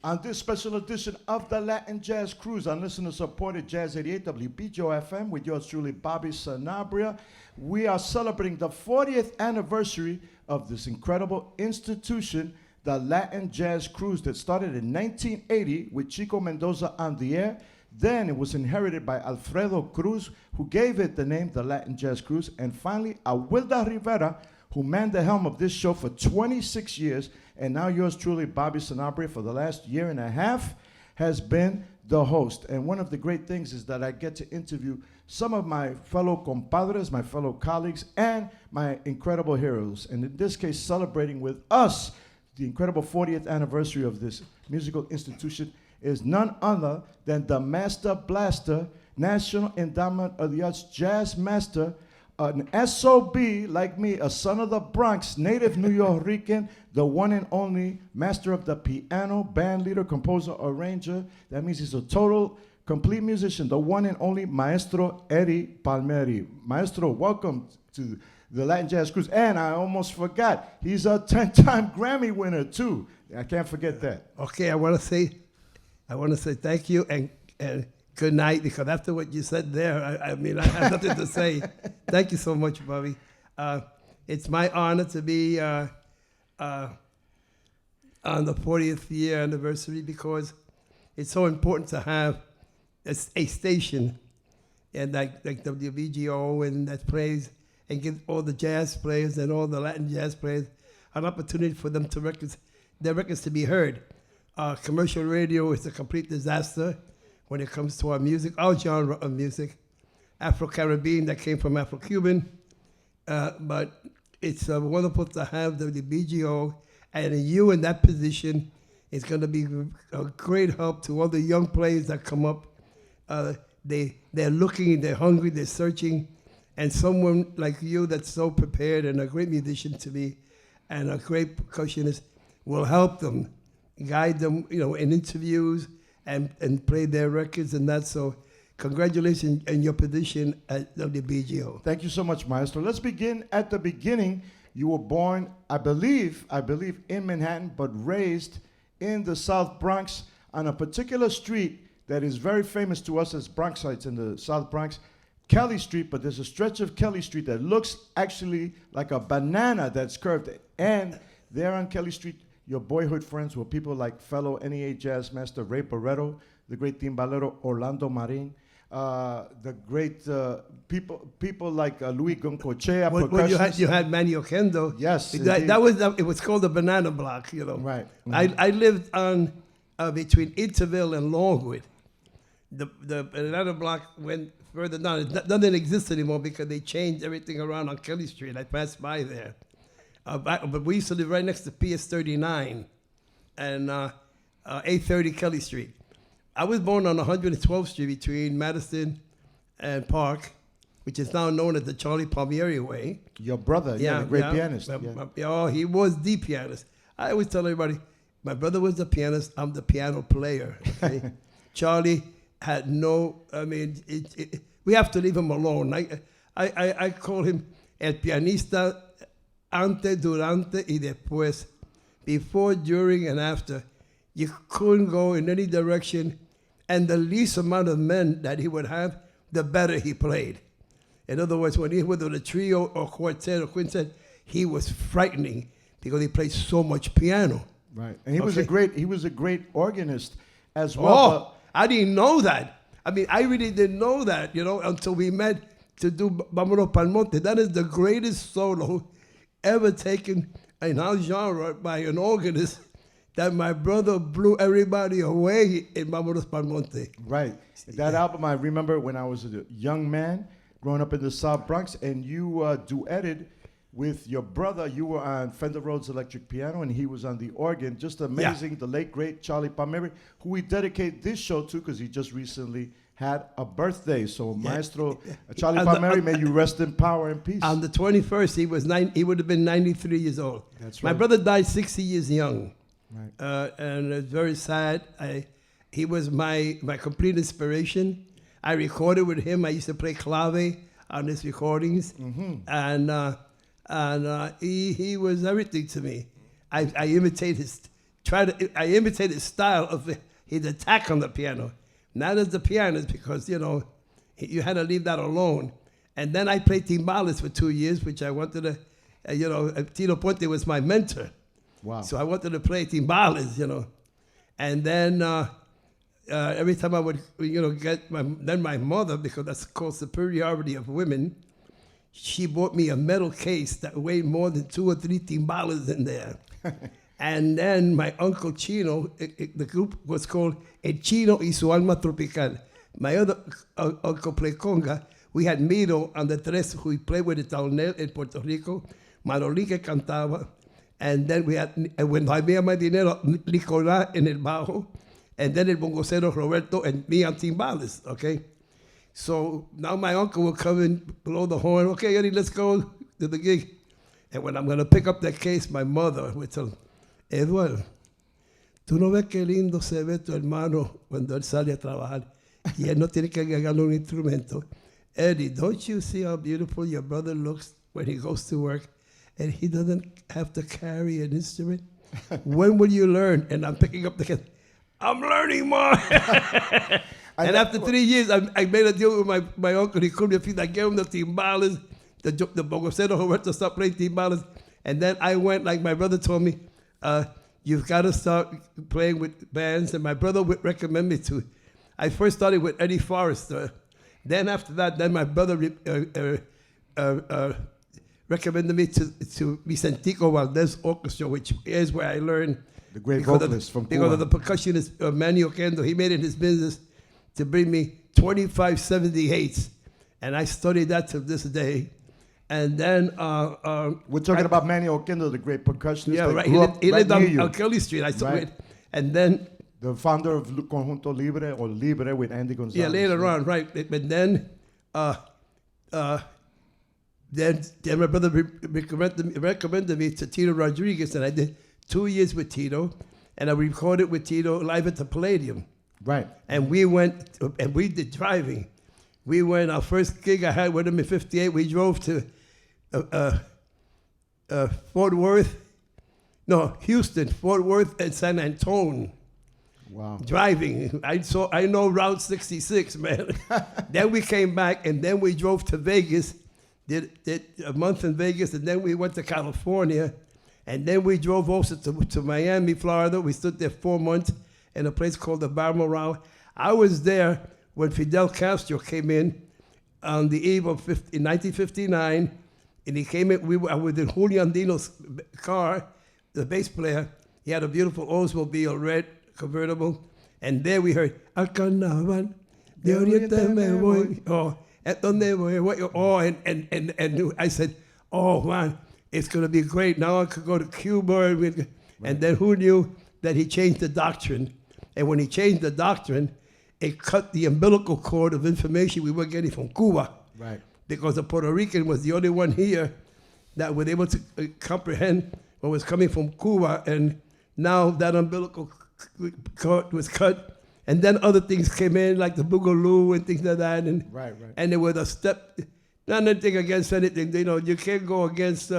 On this special edition of the Latin Jazz Cruise on listener-supported Jazz 88 WBGO FM with yours truly, Bobby Sanabria, we are celebrating the 40th anniversary of this incredible institution, the Latin Jazz Cruise, that started in 1980 with Chico Mendoza on the air. Then it was inherited by Alfredo Cruz, who gave it the name the Latin Jazz Cruise. And finally, Awilda Rivera, who manned the helm of this show for 26 years. And now yours truly, Bobby Sanabria, for the last year and a half, has been the host. And one of the great things is that I get to interview some of my fellow compadres, my fellow colleagues, and my incredible heroes. And in this case, celebrating with us the incredible 40th anniversary of this musical institution is none other than the Master Blaster, National Endowment of the Arts Jazz Master, an SOB like me, a son of the Bronx, native New Yorker, the one and only master of the piano, band leader, composer, arranger. That means he's a total, complete musician, the one and only Maestro Eddie Palmieri. Maestro, welcome to the Latin Jazz Cruise. And I almost forgot, he's a 10-time Grammy winner too. I can't forget that. Okay, I want to say thank you and good night, because after what you said there, I mean, I have nothing to say. Thank you so much, Bobby. It's my honor to be on the 40th year anniversary, because it's so important to have a station and like WBGO and that plays and give all the jazz players and all the Latin jazz players an opportunity for them to their records to be heard. Commercial radio is a complete disaster when it comes to our music, our genre of music. Afro-Caribbean, that came from Afro-Cuban. But it's wonderful to have WBGO, and you in that position is going to be a great help to all the young players that come up. They're looking, they're hungry, they're searching, and someone like you that's so prepared and a great musician to me and a great percussionist will help them, guide them, in interviews and play their records and that. So congratulations on your position at WBGO. Thank you so much, Maestro. Let's begin at the beginning. You were born, I believe, in Manhattan, but raised in the South Bronx on a particular street that is very famous to us as Bronxites in the South Bronx, Kelly Street. But there's a stretch of Kelly Street that looks actually like a banana that's curved. And there on Kelly Street, your boyhood friends were people like fellow NEA jazz master Ray Barretto, the great timbalero Orlando Marin, the great people like Louis Goncochea. Well, you had Manny Oquendo. Yes, it was called the Banana Block. Right. Mm-hmm. I lived on between Interville and Longwood. The Banana Block went further down. It doesn't exist anymore because they changed everything around on Kelly Street. I passed by there. But we used to live right next to PS 39 and 830 Kelly Street. I was born on 112th Street between Madison and Park, which is now known as the Charlie Palmieri Way. Your brother, the great pianist. He was the pianist. I always tell everybody, my brother was the pianist, I'm the piano player. Okay? Charlie had we have to leave him alone. I call him el pianista ante, durante, y después. Before, during, and after. You couldn't go in any direction, and the least amount of men that he would have, the better he played. In other words, when he was with a trio or quartet or quintet, he was frightening because he played so much piano. Right, and he was a great organist as well. Oh, I didn't know that. I mean, I really didn't know that, until we met to do Vámonos Pa'l Monte. That is the greatest solo ever taken in our genre by an organist, that my brother blew everybody away in Vámonos Pa'l Monte. Right. That album, I remember when I was a young man growing up in the South Bronx, and you duetted with your brother. You were on Fender Rhodes electric piano, and he was on the organ. Just amazing. Yeah. The late, great Charlie Palmieri, who we dedicate this show to because he just recently had a birthday. So, yeah. Maestro Charlie Palmieri, may you rest in power and peace. On the 21st, he would have been 93 years old. That's right. My brother died 60 years young. Right. And it's very sad. He was my complete inspiration. I recorded with him. I used to play clave on his recordings. Mm-hmm. And he was everything to me. I imitate his I imitated the style of his attack on the piano. Not as the pianist, because, you know, you had to leave that alone. And then I played timbales for 2 years, which I wanted to, you know, Tito Puente was my mentor. Wow. So I wanted to play timbales, you know. And then every time I would, you know, then my mother, because that's called superiority of women, she bought me a metal case that weighed more than 2 or 3 timbales in there. And then my uncle Chino, the group was called El Chino y su Alma Tropical. My other uncle played conga. We had Miro on the tres, who played with the Taonel in Puerto Rico. Marolí que cantaba. And then we had, when había más dinero, Nicolás en el bajo. And then el bongocero Roberto and me on timbales, okay? So now my uncle will come and blow the horn. Okay, Eddie, let's go to the gig. And when I'm going to pick up that case, my mother would tell, Eduardo, ¿tú no ves qué lindo se ve tu hermano cuando él sale a trabajar y él no tiene que agarrar un instrumento? Eddie, don't you see how beautiful your brother looks when he goes to work and he doesn't have to carry an instrument? When will you learn? And I'm picking up the case. I'm learning more. And after 3 years, I made a deal with my uncle. He called me a few. I gave him the timbales. The bongocero Roberto stopped playing timbales. And then I went, like my brother told me, you've got to start playing with bands. And my brother would recommend me to. I first started with Eddie Forrester. Then after that, then my brother recommended me to Vicentico Valdez Orchestra, which is where I learned. The great vocalist from Cuba. Because of the percussionist, Manny Oquendo. He made it his business to bring me 2578s. And I studied that to this day. And then... We're talking about Manny Oquendo, the great percussionist. Yeah, right. He lived on Kelly Street. I saw it. And then... The founder of Conjunto Libre, or Libre, with Andy Gonzalez. Yeah, later on, right. But then my brother recommended me to Tito Rodriguez, and I did 2 years with Tito, and I recorded with Tito live at the Palladium. Right. And we went, and we did driving. We went, our first gig I had with him in 58, we drove to Houston, Fort Worth, and San Antonio. Wow. Driving. I know Route 66, man. Then we came back, and then we drove to Vegas, did a month in Vegas, and then we went to California, and then we drove also to Miami, Florida. We stood there 4 months in a place called the Balmoral. I was there when Fidel Castro came in on the eve of 1959, and he came in. I was in Julio Andino's car, the bass player. He had a beautiful Oldsmobile, red convertible, and there we heard Al Carnaval de Oriente me voy. Oh, at donde voy. Oh, and I said, oh man, it's gonna be great. Now I could go to Cuba, and then who knew that he changed the doctrine? And when he changed the doctrine, it cut the umbilical cord of information we were getting from Cuba. Right. Because the Puerto Rican was the only one here that was able to comprehend what was coming from Cuba, and now that umbilical cord was cut, and then other things came in like the boogaloo and things like that, and right. And there was a step. Not anything against anything, you know. You can't go against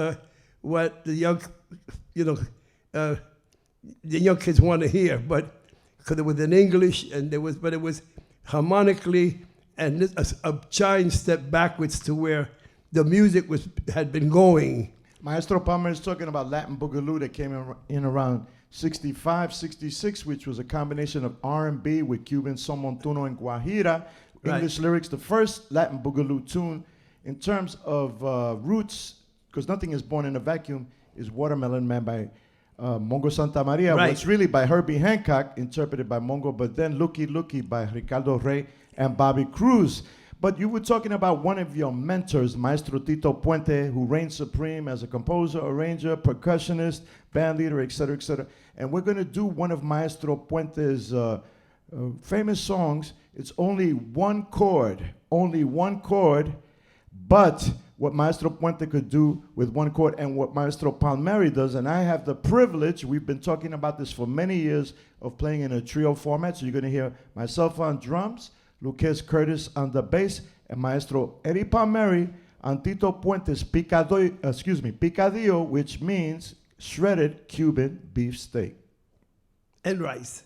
what the young, the young kids want to hear, but because it was in English, and it was harmonically, and a giant step backwards to where the music had been going. Maestro Palmieri is talking about Latin Boogaloo that came in around 65, 66, which was a combination of R&B with Cuban son montuno and Guajira, English lyrics. The first Latin Boogaloo tune in terms of roots, because nothing is born in a vacuum, is Watermelon Man by Mongo Santa Maria. Right. It's really by Herbie Hancock, interpreted by Mongo, but then Looky Looky by Ricardo Rey and Bobby Cruz. But you were talking about one of your mentors, Maestro Tito Puente, who reigned supreme as a composer, arranger, percussionist, band leader, et cetera, et cetera. And we're going to do one of Maestro Puente's famous songs. It's only one chord, but what Maestro Puente could do with one chord and what Maestro Palmieri does, and I have the privilege, we've been talking about this for many years, of playing in a trio format. So you're going to hear myself on drums, Lucas Curtis on the bass, and Maestro Eddie Palmieri on Tito Puente's Picadillo, which means shredded Cuban beef steak. and rice.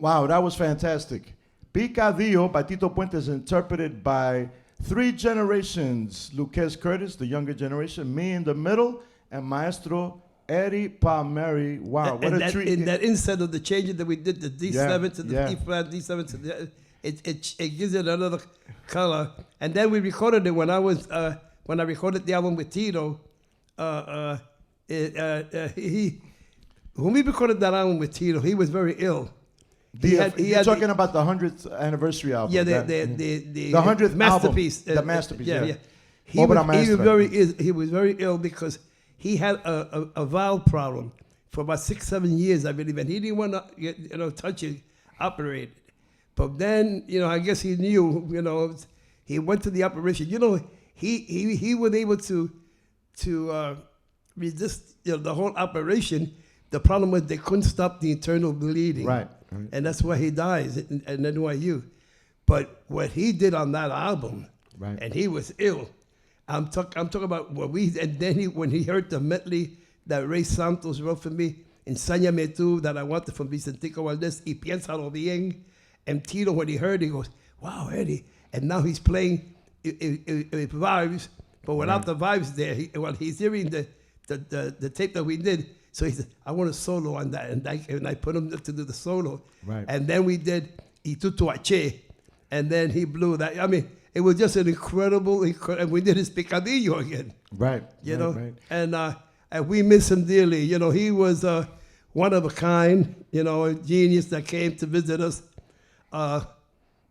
Wow, that was fantastic. Picadillo by Tito Puente is interpreted by 3 generations. Luquez Curtis, the younger generation, me in the middle, and Maestro Eddie Palmieri. Wow, what a treat. In that instead of the changes that we did, the D7 to the yeah. E flat, D7 to the, it gives it another color. And then we recorded it when I recorded the album with Tito. When we recorded that album with Tito, he was very ill. You're talking about the 100th anniversary album. Yeah, the 100th masterpiece. Album, the masterpiece. Yeah. He was very ill because he had a valve problem for about 6-7 years, I believe, and he didn't want to touch it, operate it. But then, I guess he knew, he went to the operation. He was able to resist the whole operation. The problem was they couldn't stop the internal bleeding. Right. And that's why he dies at NYU. But what he did on that album, right. And he was ill. I'm talking about when he heard the medley that Ray Santos wrote for me, Enséñame tú, that I wanted from Vicentico Valdés, y piénsalo bien. And Tito, when he heard it, he goes, wow, Eddie. And now he's playing vibes, but without the vibes there. He's hearing the tape that we did. So he said, I want a solo on that. And I put him to do the solo. Right. And then we did Itutu Ache. And then he blew that. I mean, it was just an incredible, and we did his Picadillo again. Right. Right. And we miss him dearly. He was one of a kind, a genius that came to visit us.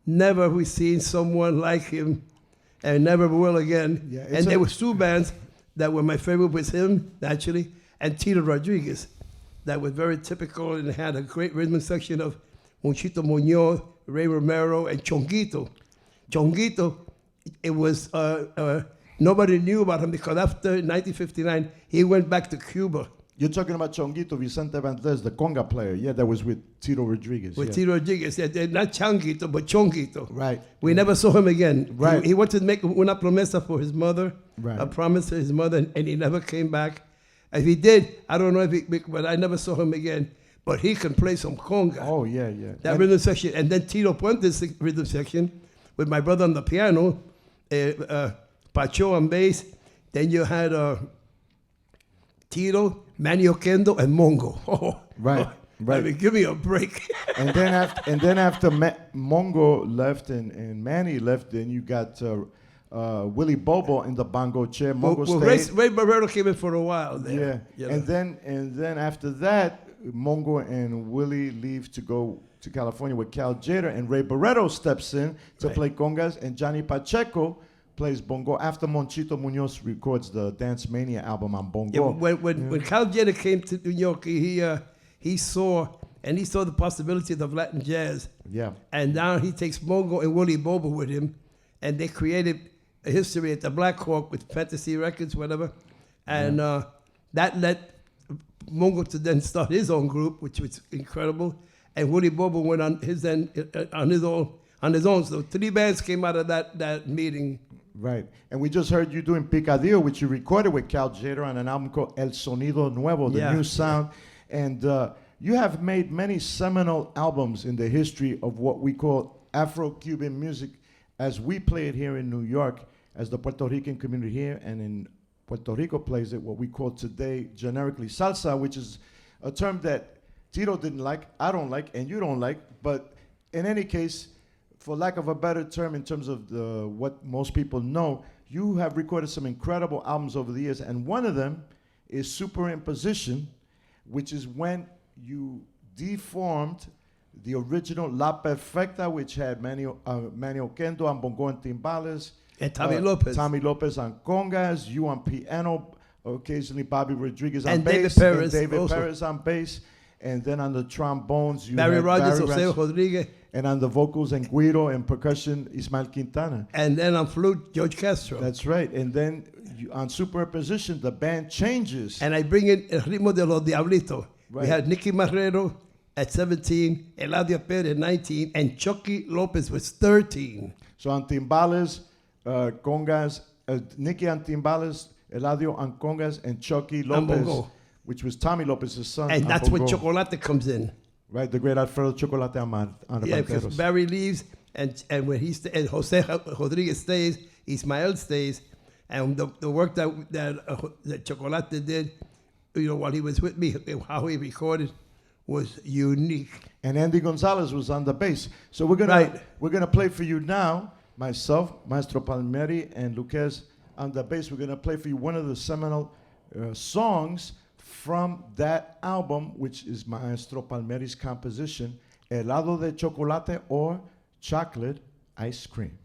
Never we seen someone like him, and never will again. Yeah, and there was 2 bands that were my favorite, was him, naturally, and Tito Rodriguez, that was very typical and had a great rhythm section of Monchito Muñoz, Ray Romero, and Chonguito. Chonguito, it was, nobody knew about him because after 1959, he went back to Cuba. You're talking about Chonguito Vicente Valdés, the conga player, that was with Tito Rodriguez. With Tito Rodriguez, not Changuito, but Chonguito. Right. We never saw him again. Right. He wanted to make una promesa for his mother, right. A promise to his mother, and he never came back. If he did, I don't know but I never saw him again. But he can play some conga. Oh, yeah. That rhythm section. And then Tito Puente's rhythm section with my brother on the piano, Pacho on bass. Then you had Tito, Manny Oquendo, and Mongo. Oh, right. I mean, give me a break. and then after Mongo left and Manny left, then you got Willie Bobo in the bongo chair. Mongo stayed. Ray Barreto came in for a while there. Yeah. And then after that, Mongo and Willie leave to go to California with Cal Jader, and Ray Barreto steps in to play congas, and Johnny Pacheco plays bongo after Monchito Muñoz records the Dance Mania album on bongo. Yeah, when Cal Jader came to New York, he saw the possibilities of Latin jazz. Yeah. And now he takes Mongo and Willie Bobo with him, and they created a history at the Black Hawk with Fantasy Records, whatever. And that led Mongo to then start his own group, which was incredible. And Willie Bobo went on his own. So 3 bands came out of that meeting. Right. And we just heard you doing Picadillo, which you recorded with Cal Jader on an album called El Sonido Nuevo, the new sound. And you have made many seminal albums in the history of what we call Afro-Cuban music as we play it here in New York, as the Puerto Rican community here, and in Puerto Rico plays it, what we call today generically salsa, which is a term that Tito didn't like, I don't like, and you don't like. But in any case, for lack of a better term in terms of what most people know, you have recorded some incredible albums over the years, and one of them is Superimposition, which is when you deformed the original La Perfecta, which had Manny Oquendo on bongo and timbales, and Tommy Lopez on congas, you on piano, occasionally Bobby Rodriguez on and bass, David Perez on bass, and then on the trombones, you Barry had Rogers, Jose Rodriguez. And on the vocals and guiro and percussion, Ismael Quintana. And then on flute, George Castro. That's right. And then on Superimposition, the band changes. And I bring in El Ritmo de los Diablitos. Right. We had Nicky Marrero at 17, Eladio Perez at 19, and Chucky Lopez was 13. So on timbales, congas, Nicky on timbales, Eladio on congas, and Chucky Lopez, which was Tommy Lopez's son. And that's when Chocolate comes in. Right, the great Alfredo Chocolate Yeah, because Armenteros. Barry leaves, and when and Jose Rodriguez stays, Ismael stays, and the work that Chocolate did, while he was with me, how he recorded was unique. And Andy Gonzalez was on the bass. So we're gonna play for you now. Myself, Maestro Palmieri, and Luquez on the bass. We're gonna play for you one of the seminal songs from that album, which is Maestro Palmieri's composition, Helado de Chocolate or Chocolate Ice Cream.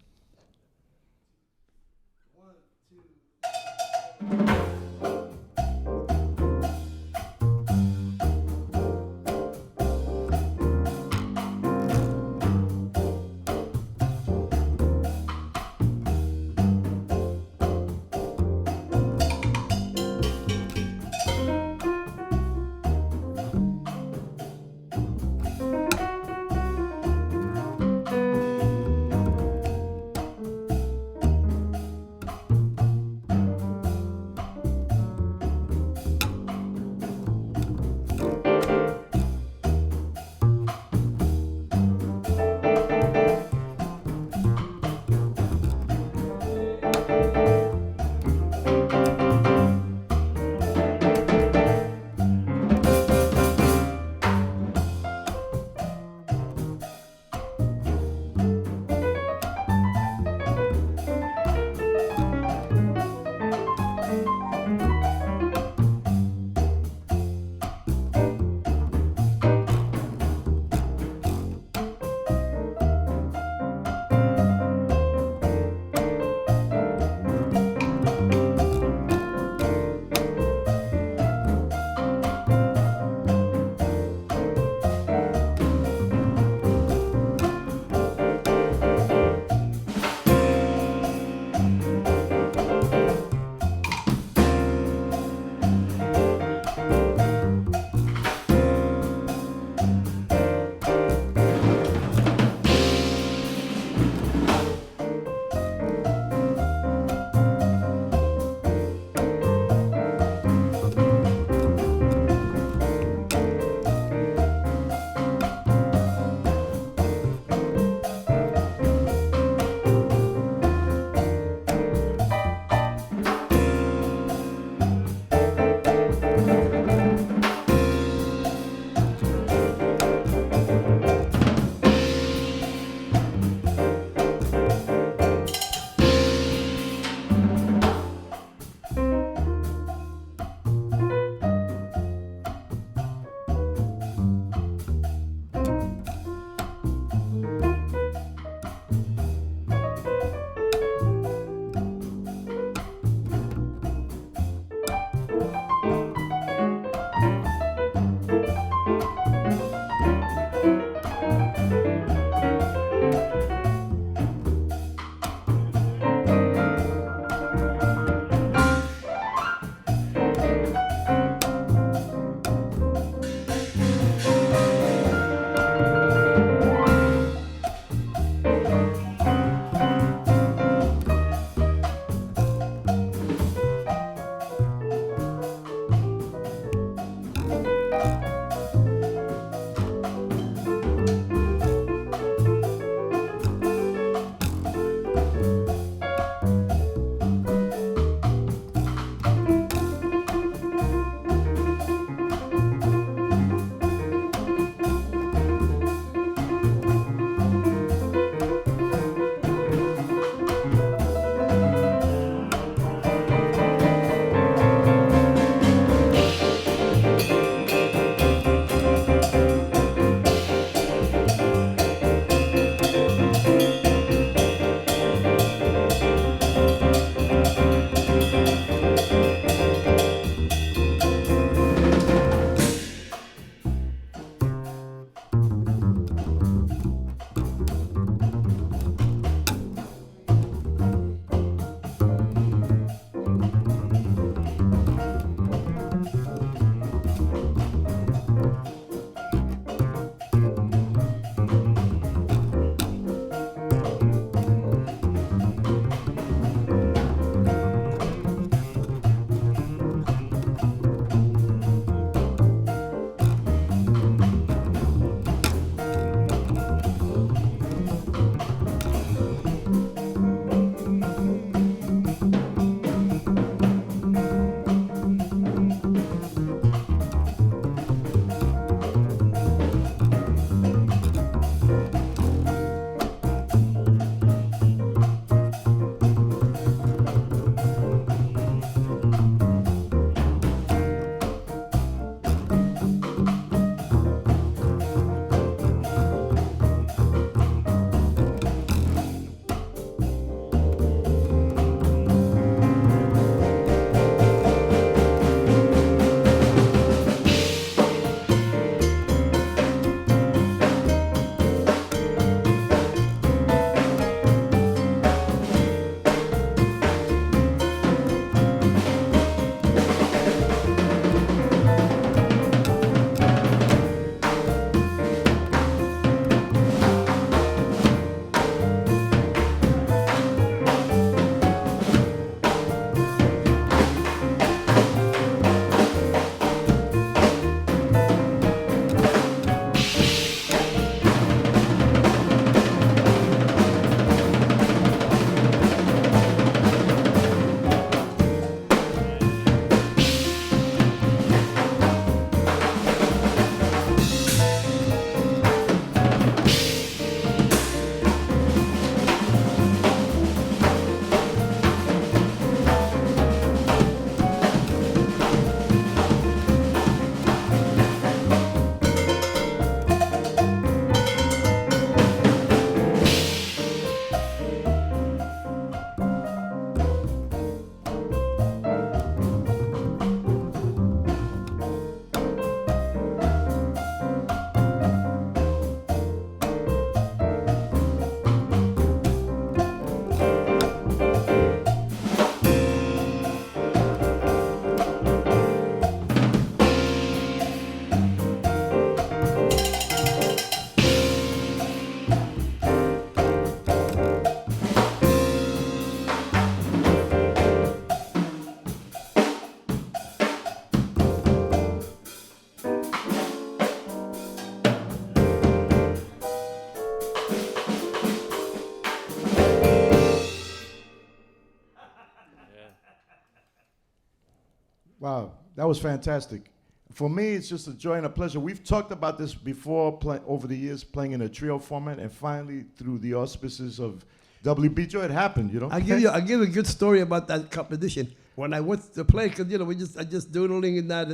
Wow, that was fantastic. For me, it's just a joy and a pleasure. We've talked about this before over the years, playing in a trio format, and finally, through the auspices of WBGO, it happened, you know? I'll give you a good story about that competition. When I went to play, because, you know, I just doodling and that,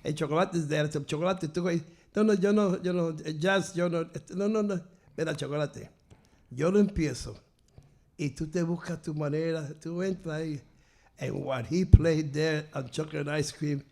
and Chocolate is there. So Chocolate took it. No, Jazz, no, mira, Chocolate. Yo lo empiezo. Y tú te buscas tu manera, tú entras ahí. And what he played there on Chocolate Ice Cream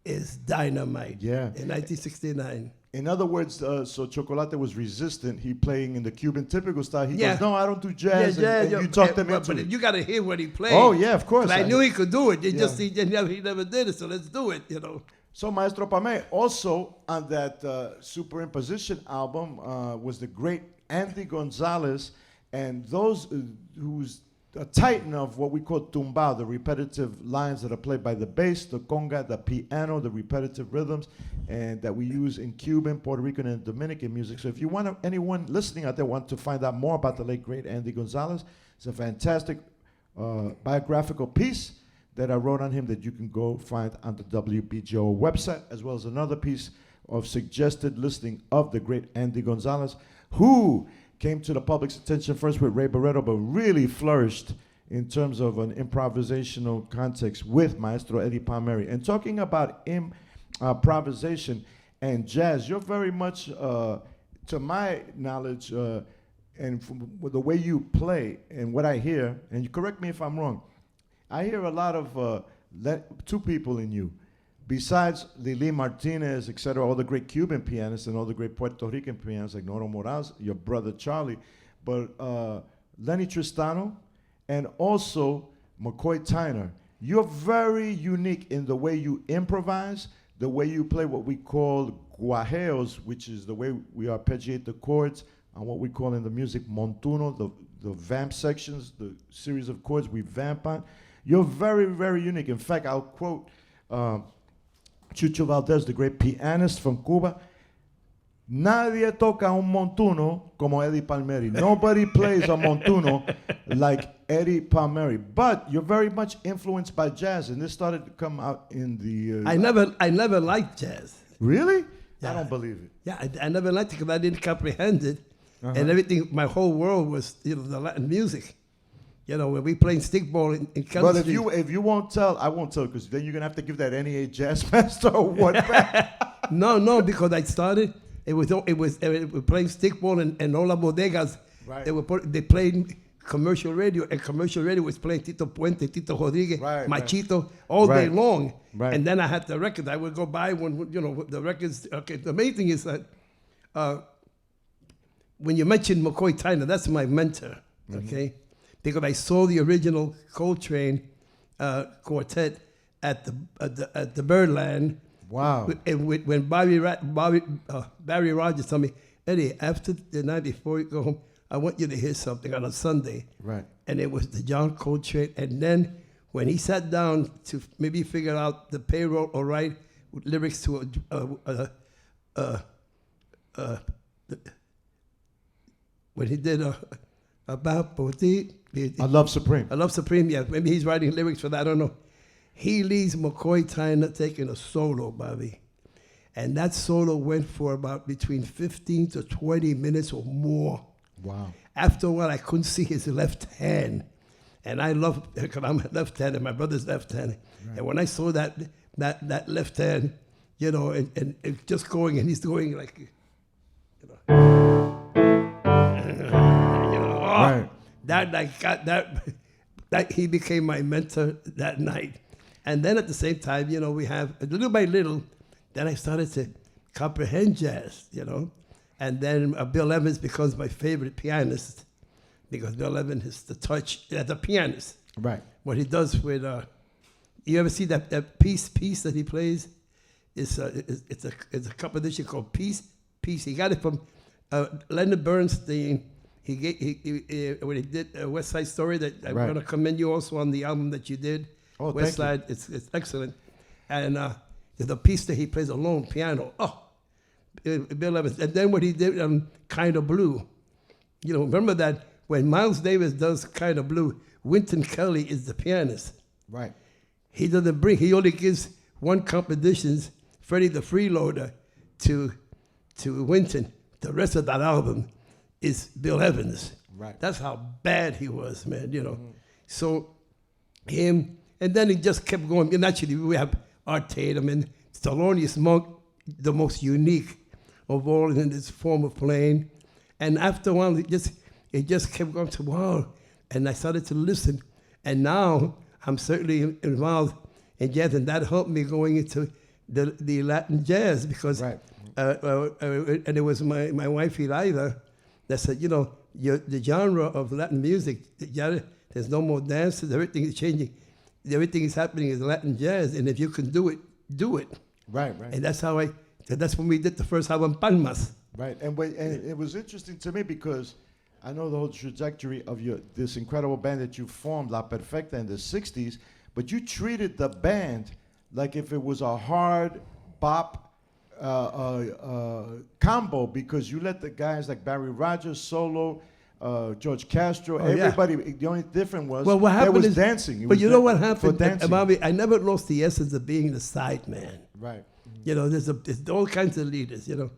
is dynamite. Yeah. In 1969. In other words, so Chocolate was resistant. He playing in the Cuban typical style. He Yeah. goes, no, I don't do jazz. And you talked him into but it. you got to hear what he played. Oh, yeah, of course. I knew he could do it. He Yeah. just he never did it, so let's do it, you know. So, Maestro Pame, also on that Superimposition album was the great Andy Gonzalez, and those who's a titan of what we call tumbao, the repetitive lines that are played by the bass, the conga, the piano, the repetitive rhythms, and that we use in Cuban, Puerto Rican, and Dominican music. So if you want anyone listening out there want to find out more about the late, great Andy Gonzalez, it's a fantastic biographical piece that I wrote on him that you can go find on the WBGO website, as well as another piece of suggested listening of the great Andy Gonzalez, who came to the public's attention first with Ray Barretto, but really flourished in terms of an improvisational context with Maestro Eddie Palmieri. And talking about improvisation and jazz, you're very much, to my knowledge, and from the way you play and what I hear, and you correct me if I'm wrong, I hear a lot of two people in you. Besides Lili Martinez, et cetera, all the great Cuban pianists and all the great Puerto Rican pianists like Noro Morales, your brother Charlie, but Lenny Tristano, and also McCoy Tyner. You're very unique in the way you improvise, the way you play what we call guajeos, which is the way we arpeggiate the chords, and what we call in the music montuno, the vamp sections, the series of chords we vamp on. You're very, very unique. In fact, I'll quote Chucho Valdez, the great pianist from Cuba. Nadie toca un montuno como Eddie Palmieri. Nobody plays a montuno like Eddie Palmieri. But you're very much influenced by jazz, and this started to come out in the... I never liked jazz. Really? Yeah. I don't believe it. Yeah, I never liked it because I didn't comprehend it. And everything, my whole world was, you know, the Latin music. You know, when we playing stickball in country. But if you won't tell, I won't tell, because then you're going to have to give that NEA Jazz Master award back. No, because I started, it was playing stickball and all the bodegas. Right. They played commercial radio, and commercial radio was playing Tito Puente, Tito Rodriguez, Right, Machito, all day long. Right. And then I had the records. I would go buy one, you know, the records. Okay, the main thing is that when you mentioned McCoy Tyner, that's my mentor, okay? Because I saw the original Coltrane quartet at the Birdland. Wow. And when Barry Rogers told me, Eddie, after the night before you go home, I want you to hear something on a Sunday. Right. And it was the John Coltrane. And then when he sat down to maybe figure out the payroll or write lyrics to when he did about Poti. I Love Supreme. I Love Supreme, yeah. Maybe he's writing lyrics for that, I don't know. He leaves McCoy Tyner taking a solo, Bobby. And that solo went for about between 15 to 20 minutes or more. Wow. After a while, I couldn't see his left hand. And I love, because I'm left-handed, my brother's left-handed. Right. And when I saw that left hand, you know, and just going, and he's going like, you know. Right. That he became my mentor that night. And then at the same time, you know, we have, little by little, then I started to comprehend jazz, you know. And then Bill Evans becomes my favorite pianist because Bill Evans is the touch as a pianist. Right. What he does with, you ever see that piece that he plays? It's a composition called Peace. He got it from Leonard Bernstein. When he did West Side Story, that I'm going to commend you also on the album that you did. Oh, West Side, it's excellent. And the piece that he plays alone, piano. Oh, Bill Evans. And then what he did on Kind of Blue. You know, remember that when Miles Davis does Kind of Blue, Wynton Kelly is the pianist. Right. He doesn't bring, he only gives one competitions, Freddie the Freeloader, to Winton. The rest of that album is Bill Evans. Right. That's how bad he was, man, you know. So him, and then it just kept going. And actually, we have Art Tatum and Thelonious Monk, the most unique of all in this form of playing. And after a while, it just kept going to, wow. And I started to listen. And now I'm certainly involved in jazz, and that helped me going into the Latin jazz because, Right. And it was my wife, Elida, that said, you know, the genre of Latin music, there's no more dances, everything is changing. Everything is happening is Latin jazz, and if you can do it, do it. Right, right. And that's when we did the first album, Palmas. Right, and it was interesting to me because I know the whole trajectory of this incredible band that you formed, La Perfecta, in the 60s, but you treated the band like if it was a hard bop combo because you let the guys like Barry Rogers solo, George Castro, everybody. Yeah. The only difference was what happened was is, dancing. But you know what happened, dancing. Bobby? I never lost the essence of being the side man. Right. You know, there's all kinds of leaders. You know,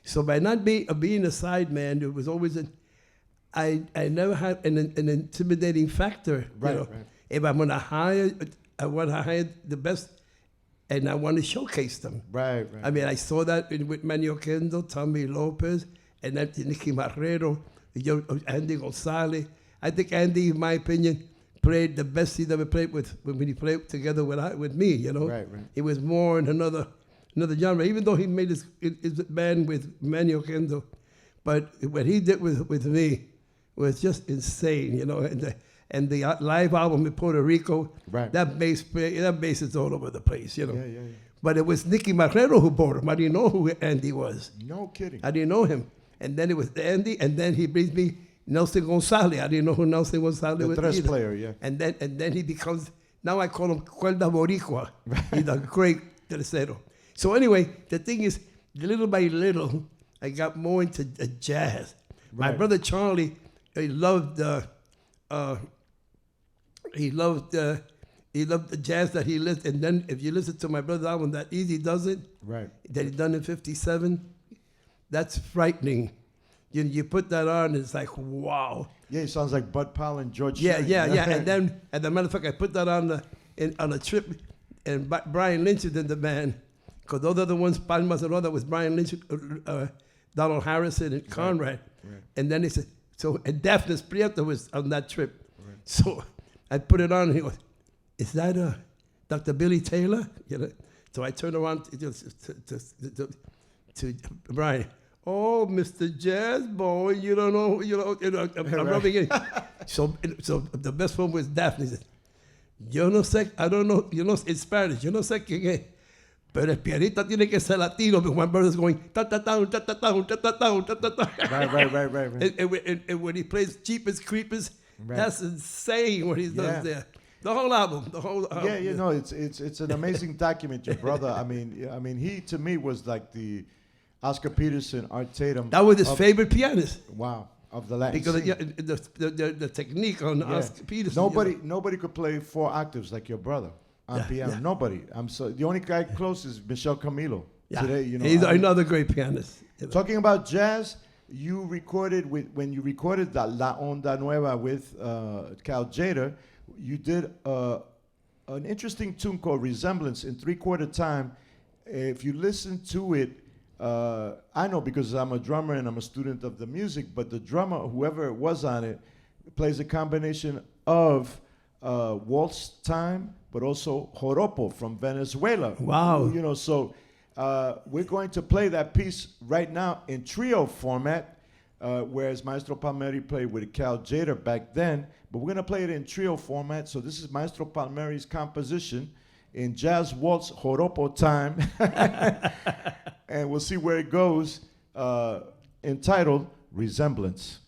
so by not being a side man, there was always I never had an intimidating factor. Right. You know? Right. If I'm gonna hire, I want to hire the best. And I want to showcase them. Right, right. I mean, I saw that with Manny Oquendo, Tommy Lopez, and then Nicky Marrero, Andy Gonzalez. I think Andy, in my opinion, played the best he'd ever played when he played together with me, you know? Right, right. It was more in another genre, even though he made his band with Manny Oquendo. But what he did with me was just insane, you know? And the live album in Puerto Rico, right. that bass is all over the place, you know. Yeah. But it was Nicky Marrero who bought him. I didn't know who Andy was. No kidding. I didn't know him. And then it was Andy, and then he brings me Nelson Gonzalez. I didn't know who Nelson Gonzalez was. The tres either. player, yeah. And then he becomes, now I call him Cuerda Boricua. He's a great tercero. So anyway, the thing is, little by little, I got more into jazz. Right. My brother Charlie, he loved the jazz that he listened. And then if you listen to my brother's album, That Easy Does It, right, that he done in '57, that's frightening. You put that on, it's like, wow. Yeah, he sounds like Bud Powell and George. Yeah. Strait. And then, as a matter of fact, I put that on a trip, and Brian Lynch was in the band, because those are the ones, Palmas and all that was Brian Lynch, Donald Harrison, and Conrad. Right. And then he said, and Daphne Prieto was on that trip. Right. So I put it on, and he goes, is that Dr. Billy Taylor? You know? So I turned around to Brian. Oh, Mr. Jazz Boy, you don't know, I'm rubbing it. So the best one was Daphne. Said, yo no sé, I don't know, in Spanish, yo no sé quién es, pero el pianista tiene que ser latino, because my brother's going, ta-ta-ta, ta-ta-ta, ta-ta-ta, ta-ta-ta. Right. And when he plays Cheapest Creepers, right. That's insane what he does there. The whole album, Yeah, you know, it's an amazing document, your brother. I mean, he to me was like the Oscar Peterson, Art Tatum. That was his favorite pianist. Wow, of the Latin because scene. the technique on Oscar Peterson. Nobody could play 4 octaves like your brother on piano. Yeah. Nobody. The only guy close is Michel Camilo. Yeah. Today, he's another great pianist. Talking about jazz, you recorded when you recorded La Onda Nueva with Cal Jader. You did an interesting tune called Resemblance in 3/4 time. If you listen to it, I know because I'm a drummer and I'm a student of the music, but the drummer, whoever was on it, plays a combination of waltz time, but also joropo from Venezuela. Wow. You know, so we're going to play that piece right now in trio format, whereas Maestro Palmieri played with Cal Jader back then, but we're going to play it in trio format. So this is Maestro Palmieri's composition in jazz waltz joropo time. And we'll see where it goes, entitled Resemblance.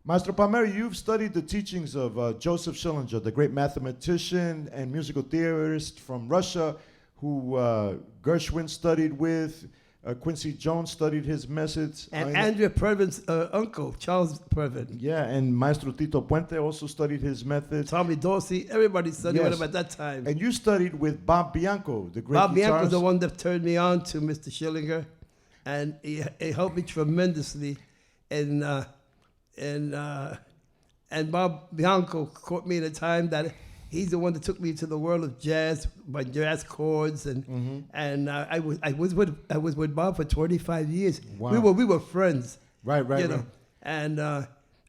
Maestro Palmieri, you've studied the teachings of Joseph Schillinger, the great mathematician and musical theorist from Russia, who Gershwin studied with. Quincy Jones studied his methods. And Andrea Pervin's uncle, Charles Pervin. Yeah, and Maestro Tito Puente also studied his methods. Tommy Dorsey, everybody studied with Yes. him at that time. And you studied with Bob Bianco, the great Bob Bianco was guitarist. the one that turned me on to Mr. Schillinger, and he helped me tremendously. And Bob Bianco caught me at a time that he's the one that took me to the world of jazz, by jazz chords, and I was with Bob for 25 years. Wow. We were friends. Right, You know, right.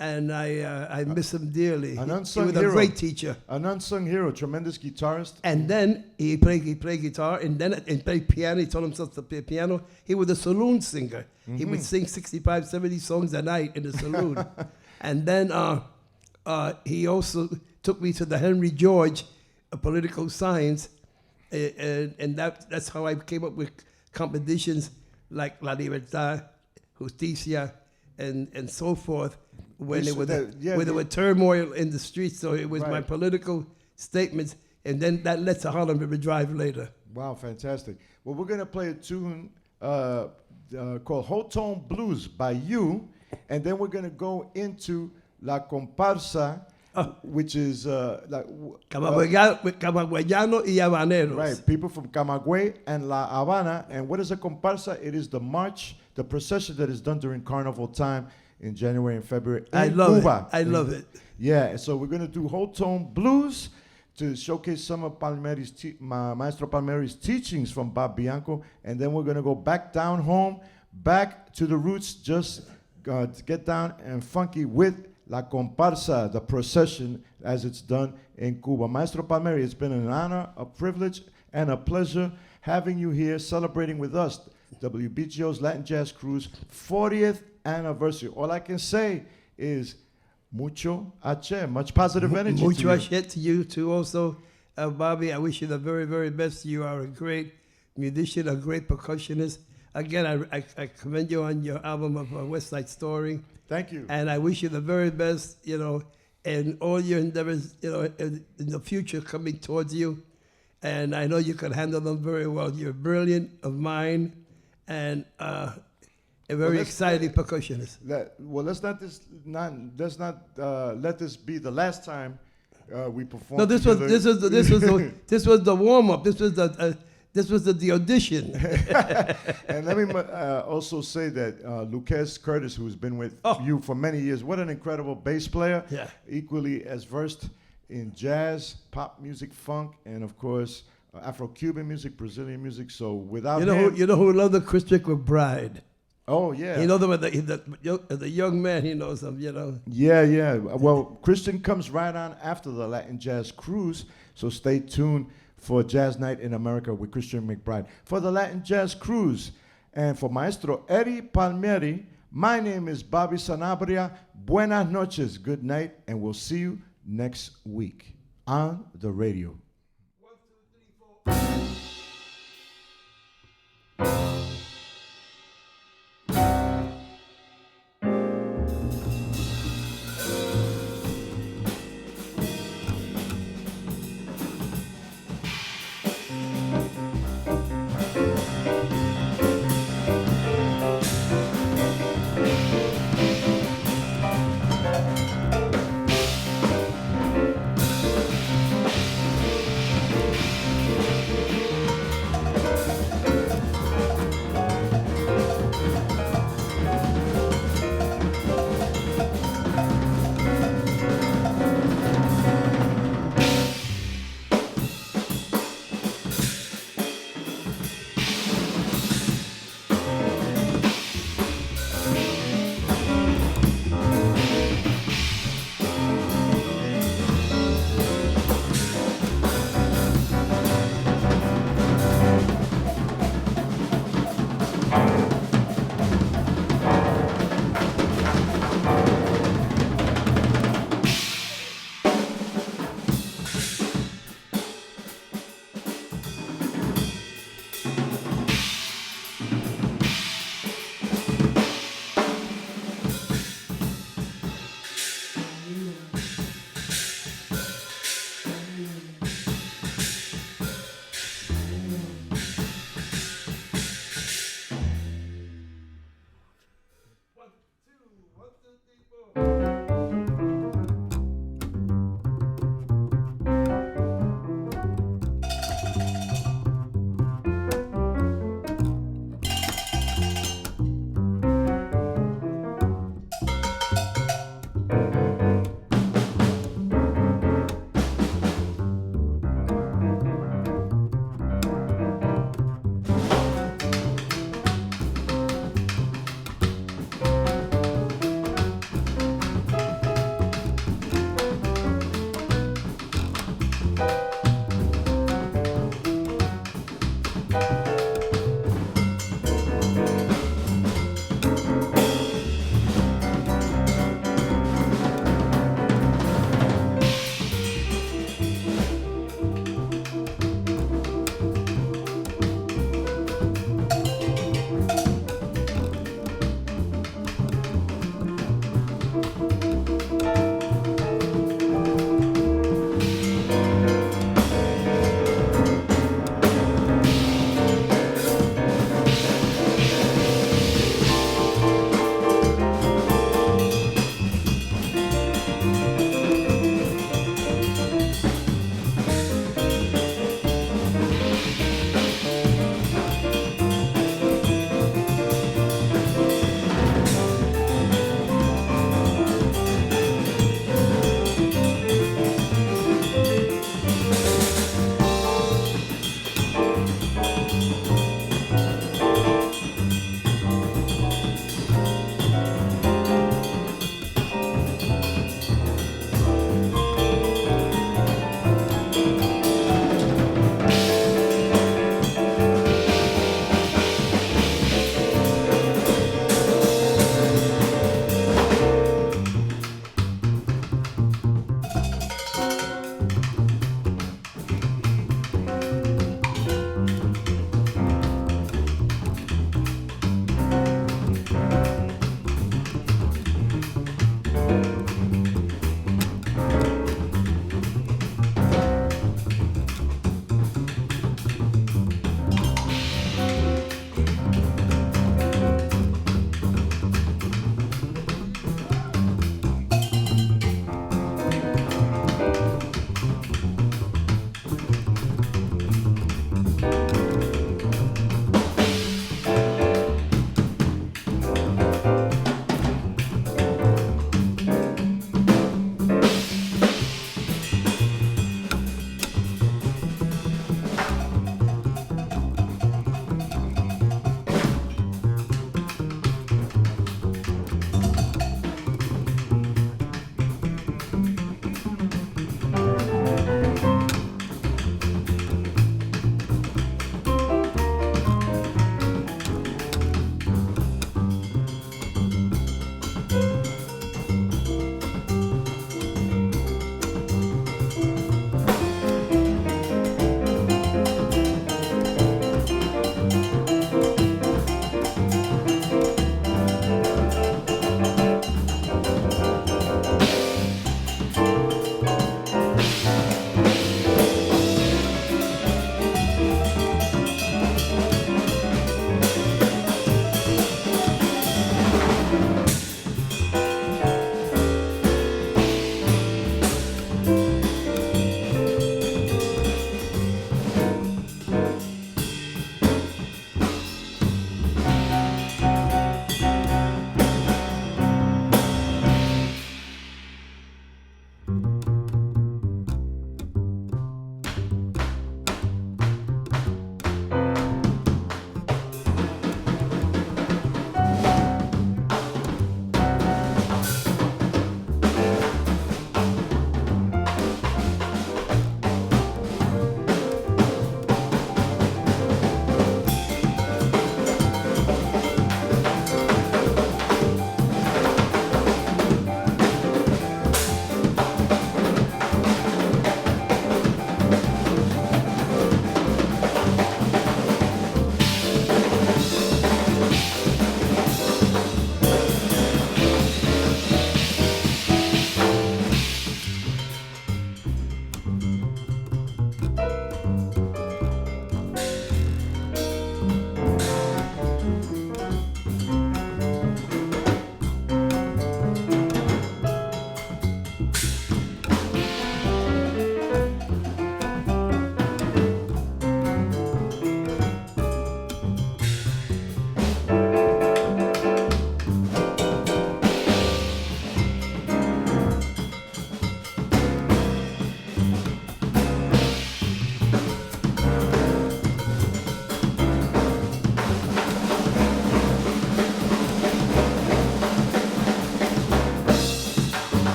and I miss him dearly. An He unsung was hero. a great teacher. An unsung hero, tremendous guitarist. And then he played guitar, and then he played piano. He taught himself to play piano. He was a saloon singer. He would sing 65, 70 songs a night in the saloon. And then he also took me to the Henry George political science, and that's how I came up with competitions like La Libertad, Justicia, and so forth, when there were turmoil in the streets. So it was my Right. political statements, and then that led to Harlem River Drive later. Wow, fantastic. Well, we're going to play a tune called Whole Tone Blues by you, and then we're going to go into La Comparsa, which is Camagüeyano y Habaneros. right, people from Camagüey and La Habana. And what is a comparsa? It is the march, the procession that is done during carnival time in January and February in I love Cuba. it. I love it. Yeah, so we're going to do Whole Tone Blues to showcase some of Maestro Palmieri's teachings from Bob Bianco. And then we're going to go back down home, back to the roots, just to get down and funky with La Comparsa, the procession as it's done in Cuba. Maestro Palmieri, it's been an honor, a privilege, and a pleasure having you here celebrating with us WBGO's Latin Jazz Cruise 40th anniversary. All I can say is mucho H, much positive energy. Mucho to you. to you too also. Bobby, I wish you the very, very best. You are a great musician, a great percussionist. Again, I commend you on your album of West Side Story. Thank you. And I wish you the very best, and all your endeavors, in the future coming towards you. And I know you can handle them very well. You're brilliant of mind and a very exciting percussionist. Let's not let this be the last time we perform. No, this was together. this was the warm up. This was the audition. And let me also say that Lucas Curtis, who's been with you for many years, what an incredible bass player. Yeah. Equally as versed in jazz, pop music, funk, and of course Afro-Cuban music, Brazilian music. So without him, you know who loved the Christian McBride. oh yeah, You know them the young man. He knows them. yeah. Well, Christian comes right on after the Latin Jazz Cruise, so stay tuned for Jazz Night in America with Christian McBride. For the Latin Jazz Cruise and for Maestro Eddie Palmieri, my name is Bobby Sanabria. Buenas noches, good night, and we'll see you next week on the radio.